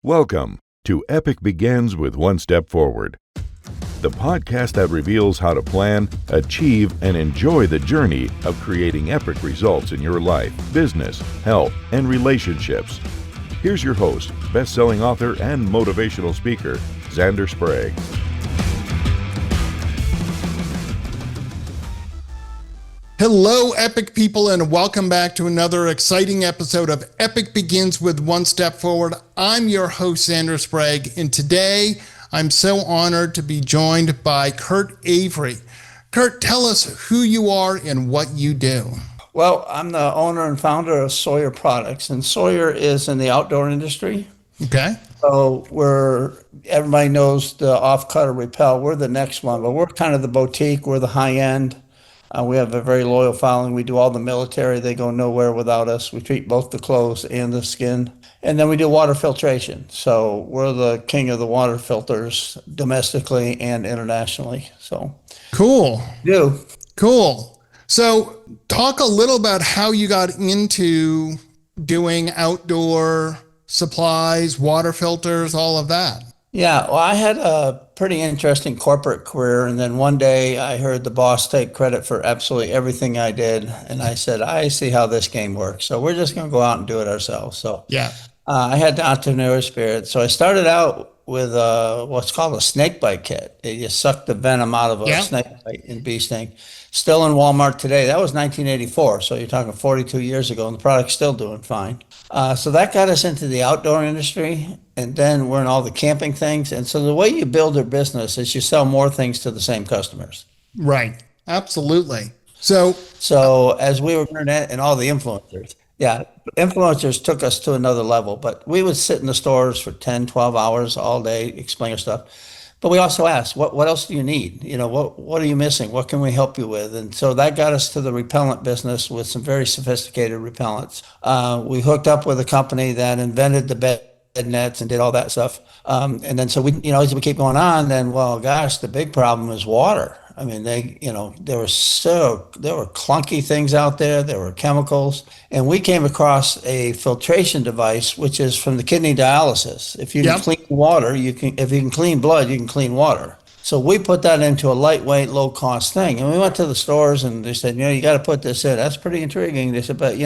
Welcome to Epic Begins with One Step Forward, the podcast that reveals how to plan, achieve, and enjoy the journey of creating epic results in your life, business, health, and relationships. Here's your host, best-selling author and motivational speaker, Xander Sprague. Hello, Epic people, and welcome back to another exciting episode of Epic Begins with One Step Forward. I'm your host, Xander Sprague, and today I'm so honored to be joined by Kurt Avery. Kurt, tell us who you are and what you do. Well, I'm the owner and founder of Sawyer Products, and Sawyer is in the outdoor industry. Okay. So everybody knows the off-cutter repel. We're the next one, but we're kind of the boutique. We're the high end. We have a very loyal following. We do all the military. They go nowhere without us. We treat both the clothes and the skin. And then we do water filtration. So we're the king of the water filters domestically and internationally. So Cool. do. Cool. So talk a little about how you got into doing outdoor supplies, water filters, all of that. Yeah, well, I had a pretty interesting corporate career, and then one day I heard the boss take credit for absolutely everything I did, and I said, I see how this game works, so we're just going to go out and do it ourselves. So Yeah. I had the entrepreneur spirit, so I started out with what's called a snake bite kit. You suck the venom out of a snake bite and bee sting. Still in Walmart today. That was 1984, so you're talking 42 years ago, and the product's still doing fine. So that got us into the outdoor industry, and then we're in all the camping things. And so the way you build your business is you sell more things to the same customers. Right. Absolutely. So as we were internet and all the influencers, influencers took us to another level, but we would sit in the stores for 10, 12 hours all day, explain our stuff. But we also asked, what else do you need? You know, what are you missing? What can we help you with? And so that got us to the repellent business with some very sophisticated repellents. We hooked up with a company that invented the bed nets and did all that stuff. And then so we, as we keep going on, then, well, gosh, the big problem is water. I mean, there were clunky things out there. There were chemicals, and we came across a filtration device, which is from the kidney dialysis. If you can clean water, if you can clean blood, you can clean water. So we put that into a lightweight, low cost thing. And we went to the stores and they said, you got to put this in. That's pretty intriguing. They said, but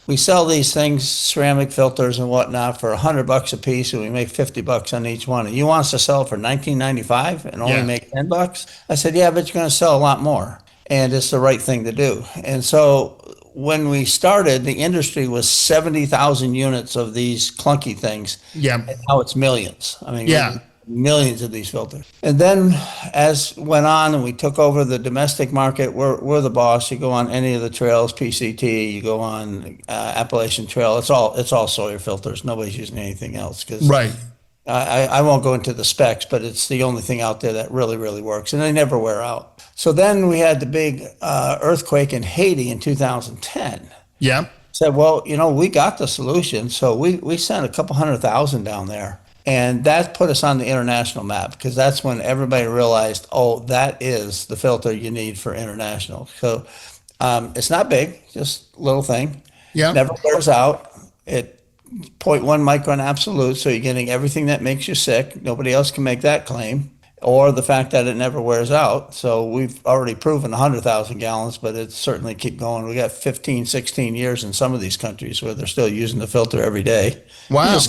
we sell these things, ceramic filters and whatnot, for $100 a piece, and we make $50 on each one. And you want us to sell it for $19.95 and only make $10? I said, yeah, but you're going to sell a lot more, and it's the right thing to do. And so when we started, the industry was 70,000 units of these clunky things. Yeah. And now it's millions. I mean, millions of these filters. And then as went on and we took over the domestic market, we're the boss. You go on any of the trails, PCT, you go on Appalachian Trail, it's all Sawyer filters. Nobody's using anything else. Right. I won't go into the specs, but it's the only thing out there that really, really works, and they never wear out. So then we had the big earthquake in Haiti in 2010. Yeah. Said, well, we got the solution. So we sent a couple 100,000 down there. And that put us on the international map, because that's when everybody realized, oh, that is the filter you need for international. So it's not big, just a little thing. Yeah. Never wears out. It 0.1 micron absolute, so you're getting everything that makes you sick. Nobody else can make that claim. Or the fact that it never wears out. So we've already proven 100,000 gallons, but it's certainly keep going. We got 15, 16 years in some of these countries where they're still using the filter every day. Wow.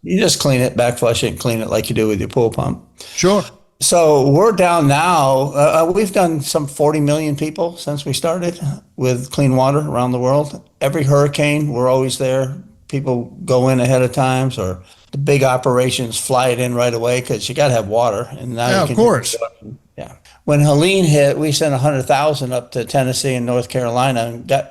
You just clean it, backflush it, and clean it like you do with your pool pump. Sure. So we're down now. We've done some 40 million people since we started with clean water around the world. Every hurricane, we're always there. People go in ahead of times, or the big operations fly it in right away, because you got to have water. And now of course. Yeah. When Helene hit, we sent 100,000 up to Tennessee and North Carolina, and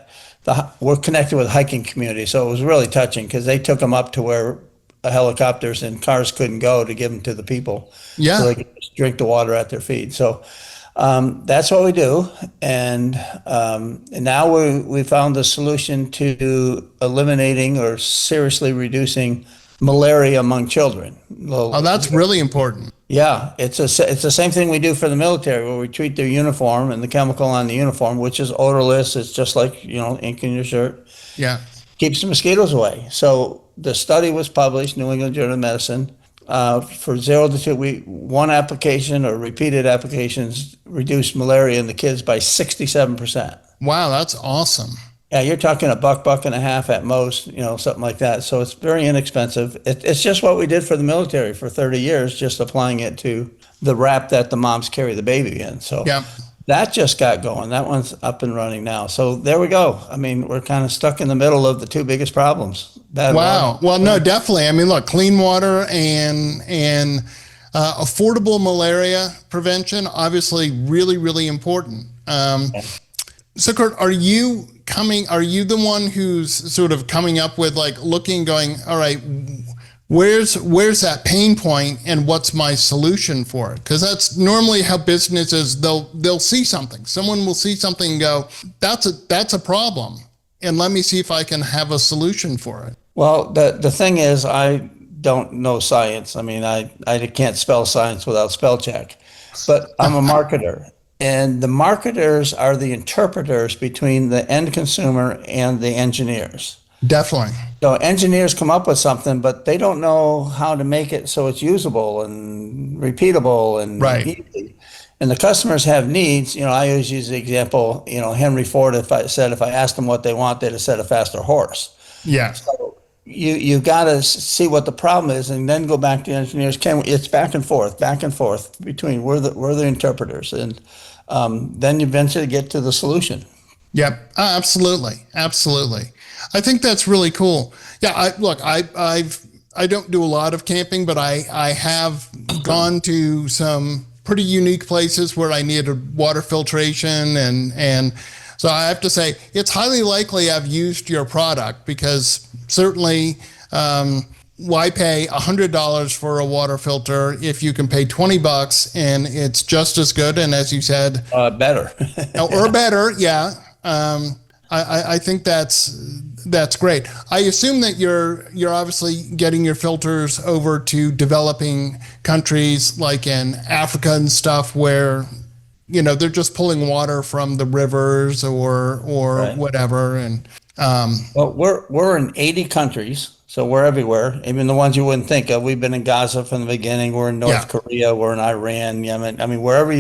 we're connected with hiking community. So it was really touching, because they took them up to where helicopters and cars couldn't go to give them to the people. Yeah. So they could just drink the water at their feet. So that's what we do. And now we found the solution to eliminating or seriously reducing malaria among children. Oh, that's really important. Yeah, it's the same thing we do for the military, where we treat their uniform and the chemical on the uniform, which is odorless. It's just like, ink in your shirt. Yeah. Keeps the mosquitoes away. So the study was published, New England Journal of Medicine, for 0 to 2 week, one application or repeated applications reduced malaria in the kids by 67%. Wow, that's awesome. Yeah, you're talking a buck and a half at most, something like that. So it's very inexpensive. It's just what we did for the military for 30 years, just applying it to the wrap that the moms carry the baby in. So Yeah. that just got going. That one's up and running now. So there we go. I mean, we're kind of stuck in the middle of the two biggest problems. Bad Wow. water. Well, no, definitely. I mean, look, clean water and affordable malaria prevention, obviously, really, really important. So, Kurt, are you the one who's sort of coming up with going, all right, where's that pain point and what's my solution for it? Because that's normally how businesses, they'll see something. Someone will see something and go, that's a problem. And let me see if I can have a solution for it. Well, the thing is, I don't know science. I mean, I can't spell science without spell check, but I'm a marketer. And the marketers are the interpreters between the end consumer and the engineers. Definitely. So engineers come up with something, but they don't know how to make it so it's usable and repeatable and Right. easy. And the customers have needs. I always use the example, Henry Ford, if I asked them what they want, they'd have said a faster horse. Yeah. So you got to see what the problem is and then go back to the engineers. It's back and forth between we're the interpreters. And then you eventually get to the solution. Yep. Absolutely. Absolutely. I think that's really cool. Yeah. I don't do a lot of camping, but I have gone to some pretty unique places where I needed water filtration. And so I have to say it's highly likely I've used your product, because certainly, why pay $100 for a water filter if you can pay $20 and it's just as good? And as you said, Better. or better. Yeah. I think that's great. I assume that you're obviously getting your filters over to developing countries like in Africa and stuff, where they're just pulling water from the rivers or Right. whatever. And Well, we're in 80 countries, so we're everywhere. Even the ones you wouldn't think of. We've been in Gaza from the beginning. We're in North Korea. We're in Iran, Yemen. I mean, wherever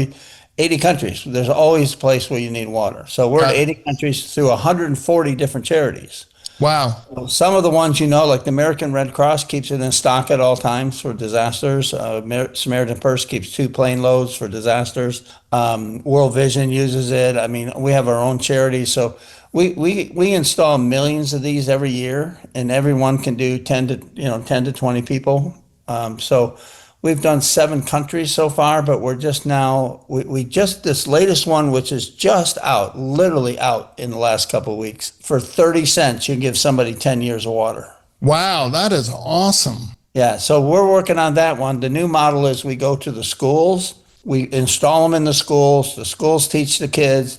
80 countries. There's always a place where you need water. So we're in 80 countries through 140 different charities. Wow. Some of the ones like the American Red Cross keeps it in stock at all times for disasters. Samaritan Purse keeps 2 plane loads for disasters. World Vision uses it. I mean, we have our own charities. So we install millions of these every year, and everyone can do 10 to 20 people. So we've done 7 countries so far, but we're just now, we just, this latest one, which is just out, literally out in the last couple of weeks, for 30 cents, you give somebody 10 years of water. Wow, that is awesome. Yeah, so we're working on that one. The new model is we go to the schools, we install them in the schools teach the kids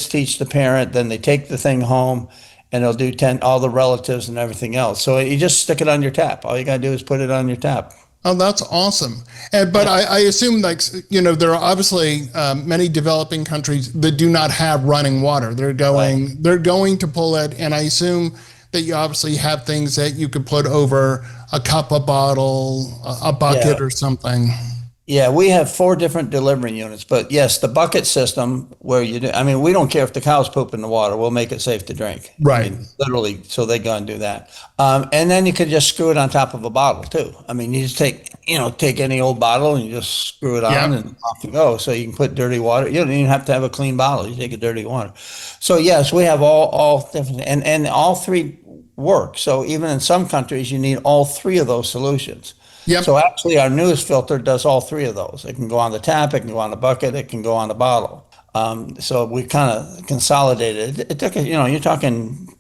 teach the parent, then they take the thing home, and they'll do all the relatives and everything else. So you just stick it on your tap. All you got to do is put it on your tap. Oh, that's awesome. But I assume, there are obviously many developing countries that do not have running water. They're going to pull it, and I assume that you obviously have things that you could put over a cup, a bottle, a bucket, or something. Yeah, we have 4 different delivery units, but yes, the bucket system where we don't care if the cows poop in the water, we'll make it safe to drink. Right. Literally, so they go and do that. And then you could just screw it on top of a bottle too. I mean, you just take any old bottle and you just screw it on and off you go. So you can put dirty water. You don't even have to have a clean bottle. You take a dirty water. So yes, we have all different, and all 3 work. So even in some countries, you need all 3 of those solutions. Yep. So actually, our newest filter does all 3 of those. It can go on the tap, it can go on the bucket, it can go on the bottle. So we kind of consolidated. It took, you're talking,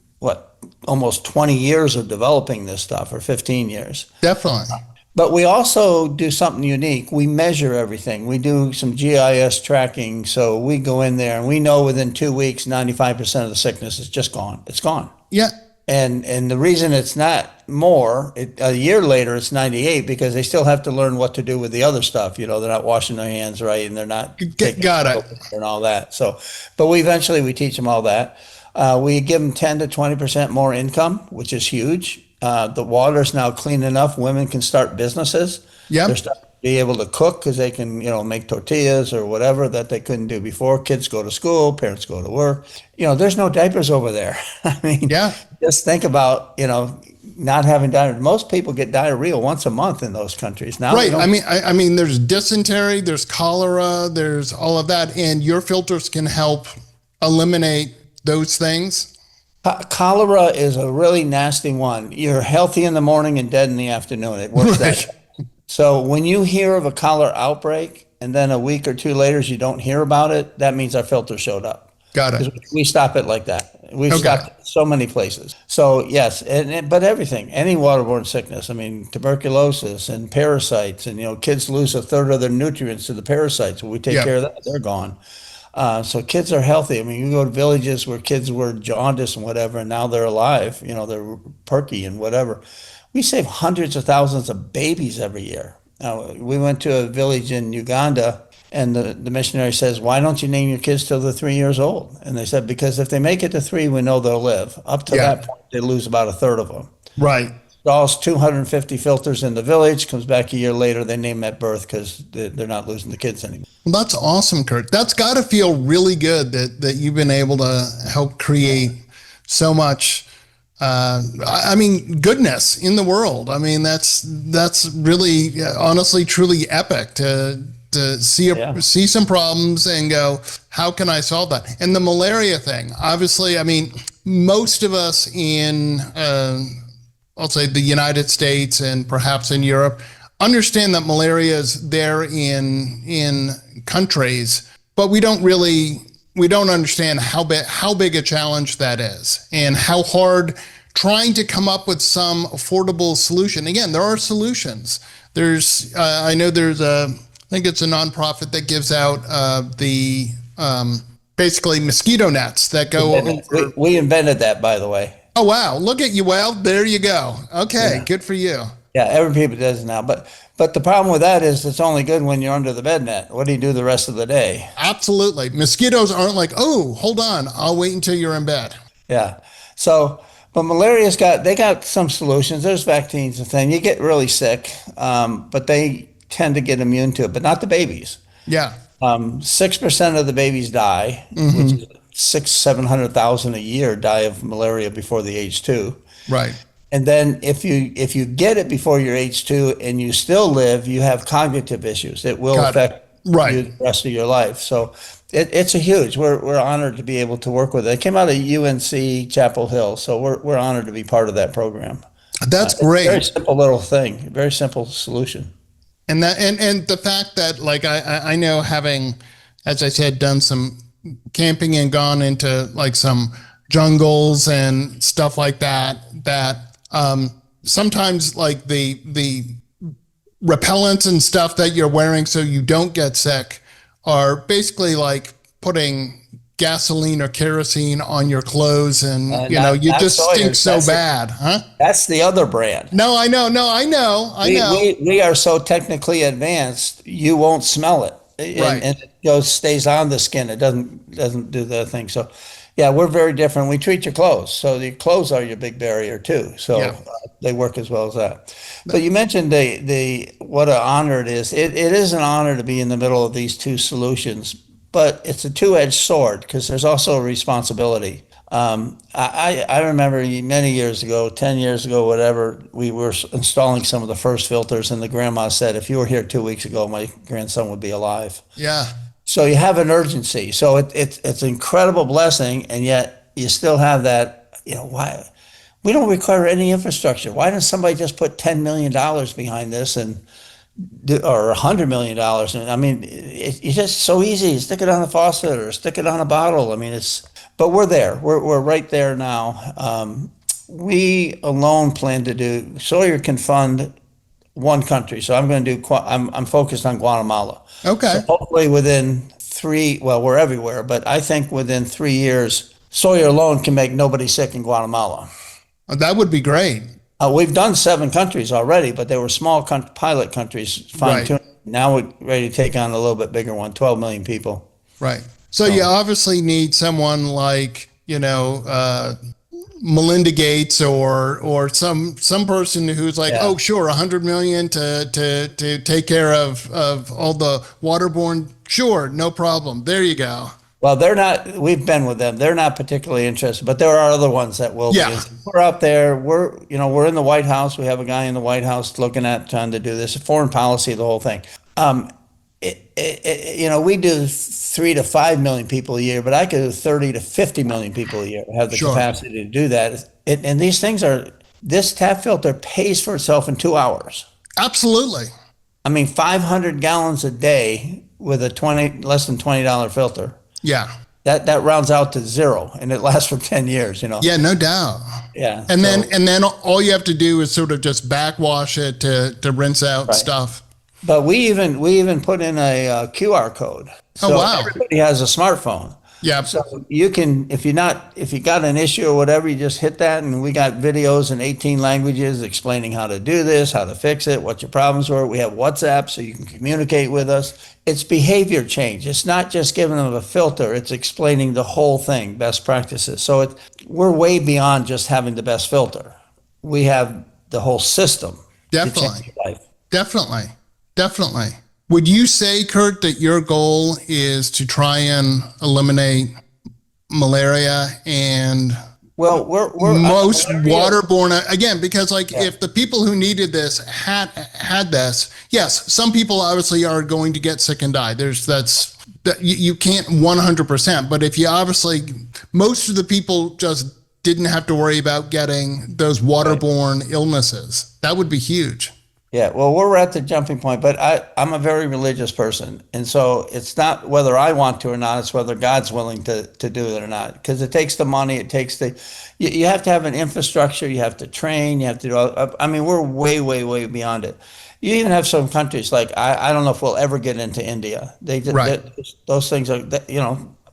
almost 20 years of developing this stuff, or 15 years. Definitely. But we also do something unique. We measure everything. We do some GIS tracking. So we go in there and we know within 2 weeks, 95% of the sickness is just gone. It's gone. Yeah. And the reason it's not more, a year later, it's 98, because they still have to learn what to do with the other stuff. They're not washing their hands right, and they're not Got it. and all that. So, but we teach them all that. We give them 10 to 20% more income, which is huge. The water's now clean enough. Women can start businesses. Yep. They're starting to be able to cook because they can, make tortillas or whatever that they couldn't do before. Kids go to school, parents go to work. There's no diapers over there. I mean, Yeah. just think about, not having diarrhea. Most people get diarrhea once a month in those countries. Now, Right. I mean, there's dysentery, there's cholera, there's all of that, and your filters can help eliminate those things. Cholera is a really nasty one. You're healthy in the morning and dead in the afternoon. It works that way. So when you hear of a cholera outbreak and then a week or two later you don't hear about it, that means our filter showed up. Got it. We stop it like that. We've Okay. stopped it so many places. So yes, but everything, any waterborne sickness. I mean, tuberculosis and parasites, and kids lose a third of their nutrients to the parasites. When we take Yeah. care of that, they're gone. So kids are healthy. I mean, you go to villages where kids were jaundiced and whatever, and now they're alive. They're perky and whatever. We save hundreds of thousands of babies every year. We went to a village in Uganda, and the missionary says, "Why don't you name your kids till they're 3 years old?" And they said, "Because if they make it to 3, we know they'll live. Up to Yeah. that point, they lose about a third of them." Right. Installs 250 filters in the village, comes back a year later, they name at birth because they're not losing the kids anymore. Well, that's awesome, Kurt. That's got to feel really good that you've been able to help create so much. Goodness in the world. I mean, that's really, honestly, truly epic to see some problems and go, how can I solve that? And the malaria thing, obviously, I mean, most of us in, I'll say the United States and perhaps in Europe, understand that malaria is there in countries, but we don't understand how big a challenge that is and how hard trying to come up with some affordable solution. Again, there are solutions. I think it's a nonprofit that gives out basically mosquito nets that go over. We invented that, by the way. Oh, wow. Look at you. Well, there you go. Okay. Yeah. Good for you. Yeah, everybody does it now. But the problem with that is it's only good when you're under the bed net. What do you do the rest of the day? Absolutely. Mosquitoes aren't like, oh, hold on, I'll wait until you're in bed. Yeah. So, but malaria's got some solutions. There's vaccines and things. You get really sick, but they tend to get immune to it, but not the babies. Yeah. 6% of the babies die, which is 700,000 a year die of malaria before the age 2. Right. And then if you get it before your age 2 and you still live, you have cognitive issues. It will affect you the rest of your life. So it's a huge. We're honored to be able to work with it. It came out of UNC Chapel Hill, so we're honored to be part of that program. That's great. Very simple little thing. Very simple solution. And the fact that, like, I know, having, as I said, done some camping and gone into like some jungles and stuff like that, sometimes like the repellents and stuff that you're wearing so you don't get sick are basically like putting gasoline or kerosene on your clothes, and you just stink so bad, huh? That's the other brand. No, I know. We are so technically advanced, you won't smell it, and it stays on the skin. It doesn't do the thing. So, yeah, we're very different. We treat your clothes, so your clothes are your big barrier too. So they work as well as that. But you mentioned what an honor it is. It is an honor to be in the middle of these two solutions. But it's a two-edged sword because there's also a responsibility. I remember many years ago, 10 years ago, whatever, we were installing some of the first filters, and the grandma said, if you were here 2 weeks ago, my grandson would be alive. Yeah. So you have an urgency. So it's an incredible blessing, and yet you still have that, why? We don't require any infrastructure. Why doesn't somebody just put $10 million behind this or $100 million? And I mean, it's just so easy. Stick it on the faucet or stick it on a bottle. I mean, but we're there. We're right there now. We alone plan to do. Sawyer can fund one country, so I'm going to do. I'm focused on Guatemala. Okay. So hopefully within 3. Well, we're everywhere, but I think within 3 years, Sawyer alone can make nobody sick in Guatemala. That would be great. We've done 7 countries already, but they were small pilot countries, fine-tuned. Right. Now we're ready to take on a little bit bigger one, 12 million people. Right. So you obviously need someone like Melinda Gates or some person who's like, Yeah. oh, sure, 100 million to take care of all the waterborne. Sure, no problem. There you go. Well, they're not, we've been with them. They're not particularly interested, but there are other ones that will be. Yeah. We're out there. We're in the White House. We have a guy in the White House looking at trying to do this foreign policy, the whole thing. We do 3 to 5 million people a year, but I could do 30 to 50 million people a year, have the Sure. capacity to do that. And these things this tap filter pays for itself in 2 hours. Absolutely. I mean, 500 gallons a day with a less than $20 filter. Yeah. That rounds out to zero, and it lasts for 10 years. Yeah, no doubt. Yeah. And then all you have to do is sort of just backwash it to rinse out Right. stuff. But we even put in a QR code. So wow. everybody has a smartphone. Yeah. So you can, if you got an issue or whatever, you just hit that, and we got videos in 18 languages explaining how to do this, how to fix it, what your problems were. We have WhatsApp so you can communicate with us. It's behavior change. It's not just giving them a filter. It's explaining the whole thing, best practices. So we're way beyond just having the best filter. We have the whole system. Definitely. To change your life. Definitely. Would you say, Kurt, that your goal is to try and eliminate malaria and Well, we're most waterborne, again, because if the people who needed this had this, yes, some people obviously are going to get sick and die. You can't 100%, but if you most of the people just didn't have to worry about getting those waterborne illnesses. That would be huge. Yeah, well, we're at the jumping point, but I'm a very religious person. And so it's not whether I want to or not, it's whether God's willing to do it or not. Because it takes the money, you have to have an infrastructure, you have to train, you have to do, we're way, way, way beyond it. You even have some countries I don't know if we'll ever get into India. Those things are,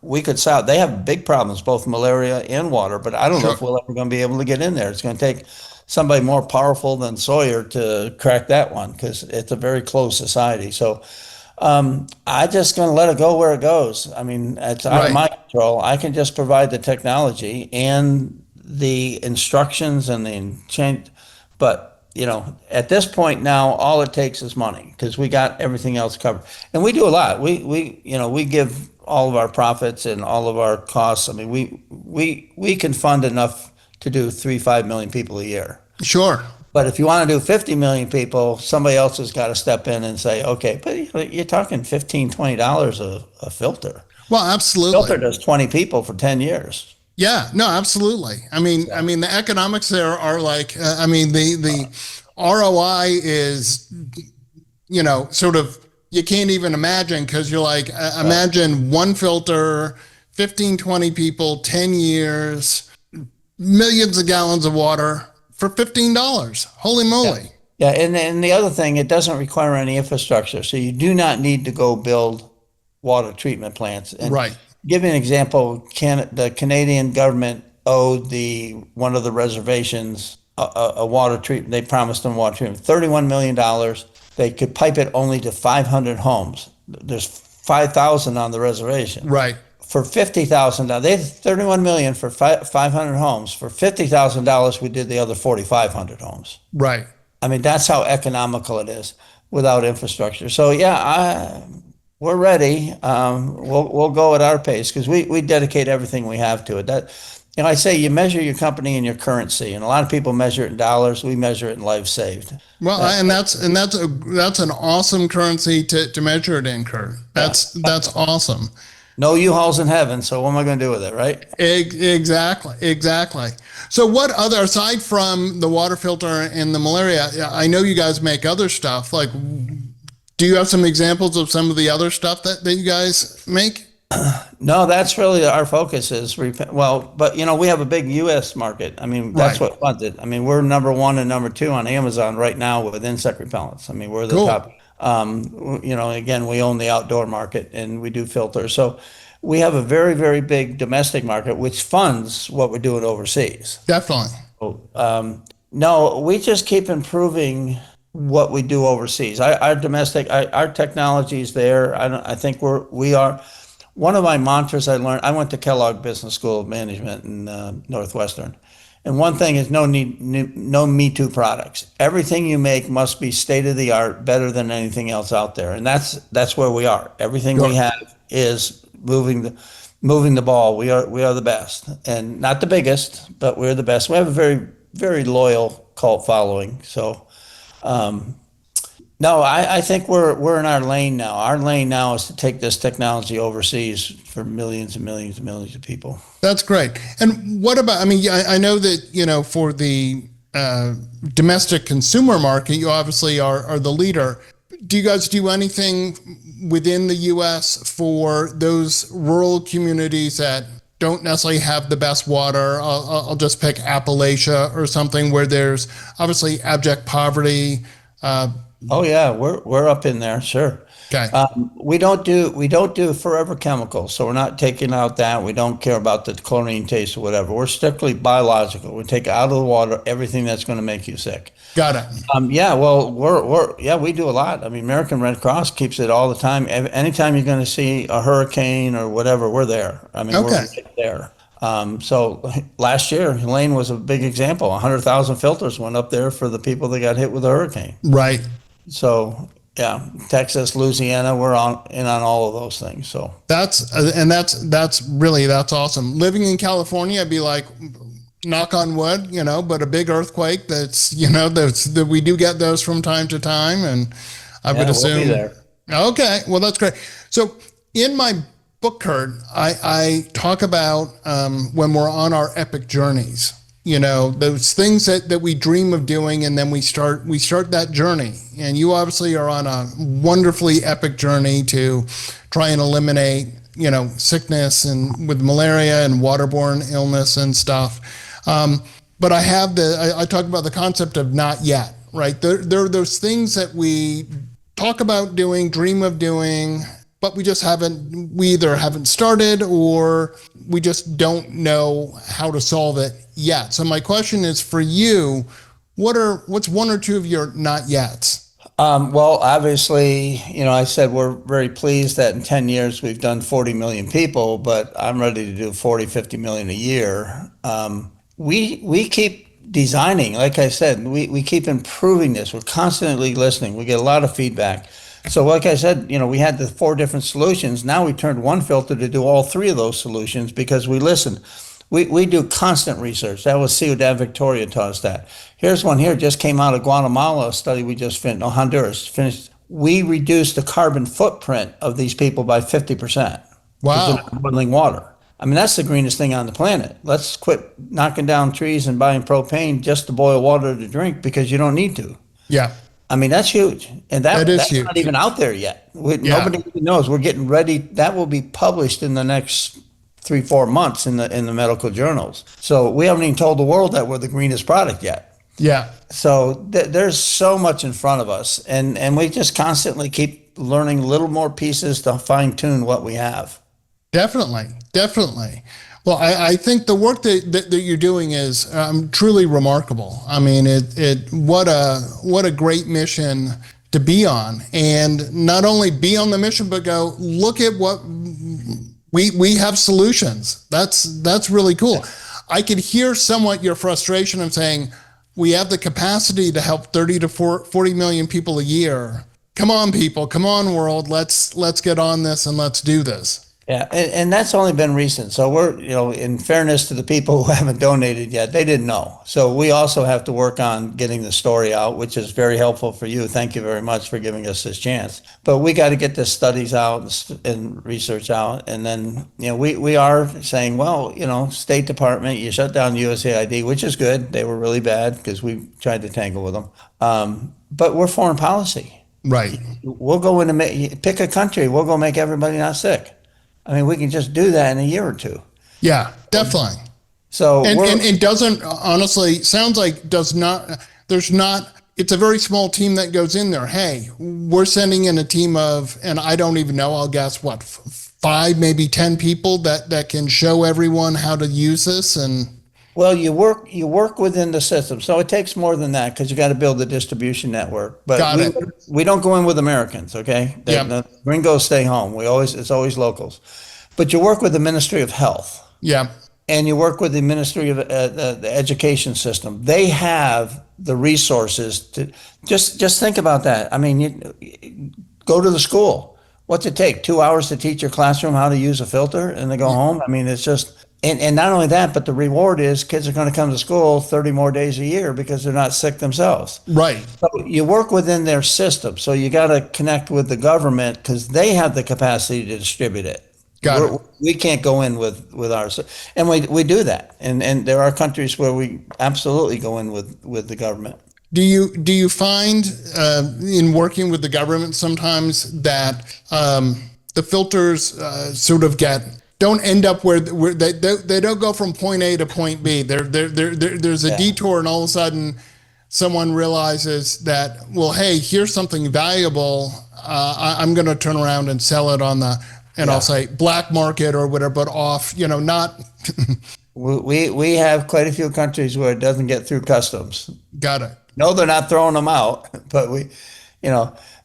we could solve. They have big problems, both malaria and water, but I don't know if we're ever going to be able to get in there. It's going to take somebody more powerful than Sawyer to crack that one, because it's a very closed society. So I just going to let it go where it goes. It's out of my control. I can just provide the technology and the instructions and the change. But, at this point now, all it takes is money, because we got everything else covered. And we do a lot. We give all of our profits and all of our costs. We can fund enough to do 3-5 million people a year. Sure. But if you want to do 50 million people, somebody else has got to step in and say, okay, but you're talking $15-$20 a filter. Well, absolutely. Filter does 20 people for 10 years. Yeah, no, absolutely. The economics there are the ROI is, sort of, you can't even imagine, because you're like, imagine one filter, 15, 20 people, 10 years, millions of gallons of water for $15. Holy moly. Yeah, and the other thing, it doesn't require any infrastructure. So you do not need to go build water treatment plants. And give you an example, the Canadian government owed one of the reservations a water treatment. They promised them water treatment, $31 million. They could pipe it only to 500 homes. There's 5,000 on the reservation. Right. For $50,000, they had $31 million for 500 homes. For $50,000, we did the other 4,500 homes. Right. That's how economical it is without infrastructure. So we're ready. We'll go at our pace, because we dedicate everything we have to it. I say you measure your company in your currency, and a lot of people measure it in dollars. We measure it in lives saved. Well, and that's an awesome currency to measure it in, Kurt. That's awesome. No U-Hauls in heaven, so what am I going to do with it, right? Exactly. So what other, aside from the water filter and the malaria, I know you guys make other stuff. Do you have some examples of some of the other stuff that you guys make? No, that's really our focus is, but we have a big U.S. market. That's what funds it. We're number 1 and number 2 on Amazon right now with insect repellents. We're the top. Again, we own the outdoor market and we do filters. So we have a very, very big domestic market, which funds what we're doing overseas. Definitely. No, we just keep improving what we do overseas. Our technology is there. I think we're one of my mantras I learned, I went to Kellogg Business School of Management in Northwestern. And one thing is no Me Too products. Everything you make must be state of the art, better than anything else out there. And that's where we are. Everything we have is moving the ball. We are the best, and not the biggest, but we're the best. We have a very, very loyal cult following. So, no, I think we're in our lane now. Our lane now is to take this technology overseas for millions and millions and millions of people. That's great. And what about, I mean, I know that, for the domestic consumer market, you obviously are the leader. Do you guys do anything within the U.S. for those rural communities that don't necessarily have the best water? I'll just pick Appalachia or something where there's obviously abject poverty. Oh yeah, we're up in there, sure. Okay. We don't do forever chemicals, so we're not taking out that. We don't care about the chlorine taste or whatever. We're strictly biological. We take out of the water everything that's going to make you sick. Got it. Yeah, well, we do a lot. I mean, American Red Cross keeps it all the time. Anytime you're going to see a hurricane or whatever, we're there. I mean, we're there. So last year, Helene was a big example. 100,000 filters went up there for the people that got hit with the hurricane. Right. So yeah, Texas, Louisiana, we're on all of those things. So that's awesome. Living in California, I'd be like, knock on wood, but a big earthquake that we do get those from time to time. And I would assume. We'll be there. Okay. Well, that's great. So in my book, Kurt, I talk about when we're on our epic journeys, those things that we dream of doing, and then we start that journey. And you obviously are on a wonderfully epic journey to try and eliminate, sickness and with malaria and waterborne illness and stuff. But I talk about the concept of not yet, right? There are those things that we talk about doing, dream of doing, but we either haven't started or we just don't know how to solve it yet. So my question is for you, what's one or two of your not yets? Well, obviously, I said we're very pleased that in 10 years we've done 40 million people, but I'm ready to do 40, 50 million a year. We keep designing, like I said, we keep improving this. We're constantly listening. We get a lot of feedback. So like I said, we had the 4 different solutions. Now we turned one filter to do all 3 of those solutions because we listened. We do constant research. That was Ciudad Victoria taught us that. Here's one here, just came out of Guatemala, a study we just finished, Honduras finished. We reduced the carbon footprint of these people by 50%. Wow. Boiling water. I mean, that's the greenest thing on the planet. Let's quit knocking down trees and buying propane just to boil water to drink because you don't need to. Yeah. I mean, that's huge. And that's huge. Not even out there yet. Nobody knows. We're getting ready. That will be published in the next 3-4 months in the medical journals. So we haven't even told the world that we're the greenest product yet. Yeah. So there's so much in front of us. And we just constantly keep learning little more pieces to fine tune what we have. Definitely. Well, I think the work that you're doing is truly remarkable. I mean, what a great mission to be on, and not only be on the mission, but go look at what we have solutions. That's really cool. I could hear somewhat your frustration of saying we have the capacity to help 30 to 40 million people a year. Come on, people. Come on, world. Let's get on this and let's do this. Yeah, and that's only been recent. So we're, in fairness to the people who haven't donated yet, they didn't know. So we also have to work on getting the story out, which is very helpful for you. Thank you very much for giving us this chance. But we got to get the studies out and research out. And then, we are saying, well, State Department, you shut down USAID, which is good. They were really bad because we tried to tangle with them. But we're foreign policy. Right. We'll go in and pick a country. We'll go make everybody not sick. I mean, we can just do that in a year or 2. Yeah, definitely. So and it doesn't, honestly, sounds like it's a very small team that goes in there. Hey, we're sending in a team of, and I don't even know, I'll guess 5, maybe 10 people that can show everyone how to use this. And well, you work within the system. So it takes more than that because you got to build the distribution network. But we don't go in with Americans, okay? The gringos stay home. It's always locals. but you work with the Ministry of Health. Yeah. And you work with the Ministry of the Education system. They have the resources to just think about that. I mean, you go to the school. What's it take? 2 hours to teach your classroom how to use a filter, and they go home. I mean, it's just, and not only that, but the reward is kids are going to come to school 30 more days a year because they're not sick themselves. Right. So you work within their system. So you got to connect with the government because they have the capacity to distribute it. We can't go in with ours, and we do that, and there are countries where we absolutely go in with the government. Do you find in working with the government sometimes that the filters sort of don't end up where they don't go from point A to point B? There's a detour, and all of a sudden someone realizes that, well, hey, here's something valuable. I'm going to turn around and sell it on the. And I'll say black market or whatever, but off, not. we have quite a few countries where it doesn't get through customs. Got it. No, they're not throwing them out, but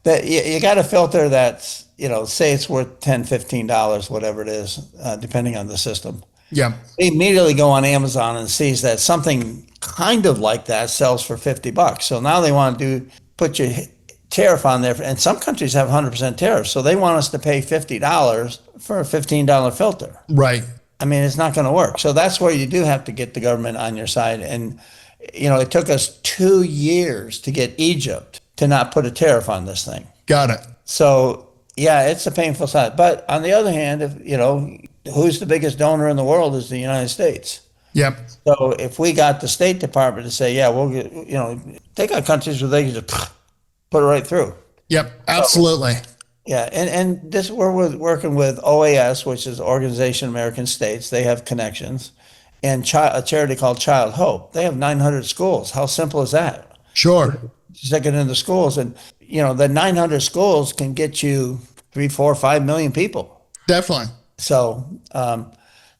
that you got a filter that's, say it's worth $10, $15, whatever it is, depending on the system. Yeah. They immediately go on Amazon and sees that something kind of like that sells for $50. So now they want to put your tariff on there, and some countries have 100% tariff, so they want us to pay $50 for a $15 filter. Right. I mean, it's not going to work. So that's where you do have to get the government on your side. And it took us 2 years to get Egypt to not put a tariff on this thing. Got it. So yeah, it's a painful side. But on the other hand, who's the biggest donor in the world is the United States. Yep. So if we got the State Department to say, yeah, we'll get, they got countries where they just put it right through. Yep, absolutely. So, yeah, and this we're working with OAS, which is Organization of American States. They have connections, and a charity called Child Hope. They have 900 schools. How simple is that? Sure. Stick it in the schools, and the 900 schools can get you 3, 4, 5 million people. Definitely. So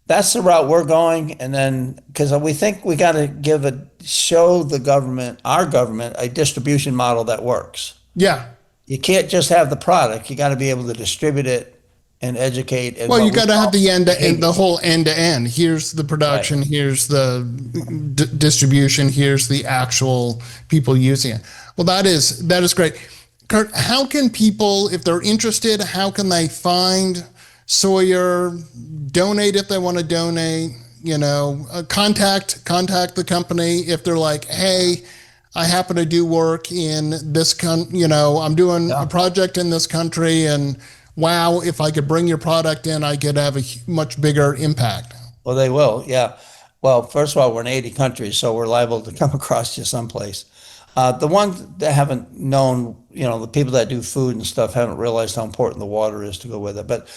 that's the route we're going, and then because we think we got to show the government, our government, a distribution model that works. Yeah. You can't just have the product. You got to be able to distribute it and educate. And well, you got to have the whole end to end. Here's the production. Right. Here's the distribution. Here's the actual people using it. Well, that is great. Kurt, how can people, if they're interested, how can they find Sawyer, donate if they want to donate, contact the company if they're like, hey, I happen to do work in this I'm doing a project in this country, and wow, if I could bring your product in, I could have a much bigger impact. Well, they will, yeah. Well, first of all, we're in 80 countries, so we're liable to come across you someplace. The ones that haven't known, the people that do food and stuff haven't realized how important the water is to go with it. But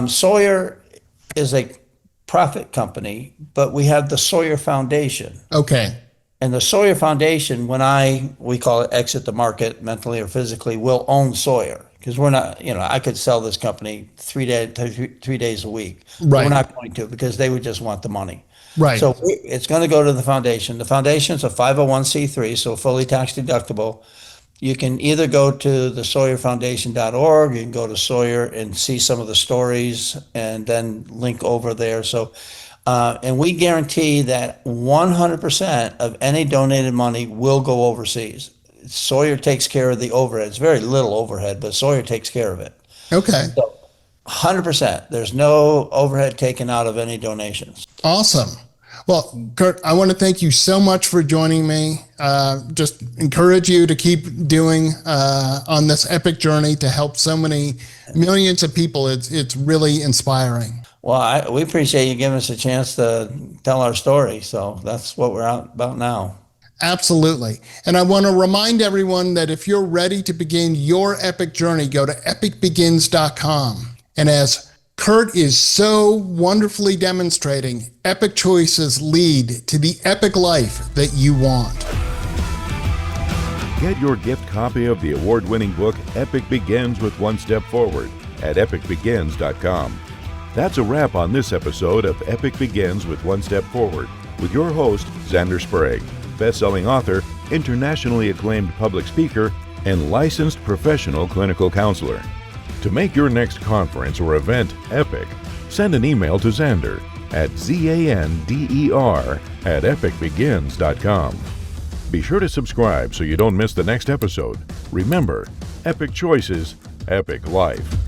Sawyer is a profit company, but we have the Sawyer Foundation. Okay. And the Sawyer Foundation, we call it exit the market mentally or physically, will own Sawyer. Because we're not, I could sell this company 3 days a week. Right. We're not going to, because they would just want the money. Right. So it's going to go to the foundation. The foundation's a 501c3, so fully tax deductible. You can either go to the SawyerFoundation.org, you can go to Sawyer and see some of the stories and then link over there. So, and we guarantee that 100% of any donated money will go overseas. Sawyer takes care of the overhead. It's very little overhead, but Sawyer takes care of it. Okay. So 100%. There's no overhead taken out of any donations. Awesome. Well, Kurt, I want to thank you so much for joining me. Just encourage you to keep doing on this epic journey to help so many millions of people. It's really inspiring. Well, we appreciate you giving us a chance to tell our story. So that's what we're out about now. Absolutely. And I want to remind everyone that if you're ready to begin your epic journey, go to epicbegins.com. And as Kurt is so wonderfully demonstrating, epic choices lead to the epic life that you want. Get your gift copy of the award-winning book, Epic Begins with One Step Forward, at epicbegins.com. That's a wrap on this episode of Epic Begins with One Step Forward with your host, Xander Sprague, best-selling author, internationally acclaimed public speaker, and licensed professional clinical counselor. To make your next conference or event epic, send an email to Zander at zander@epicbegins.com. Be sure to subscribe so you don't miss the next episode. Remember, epic choices, epic life.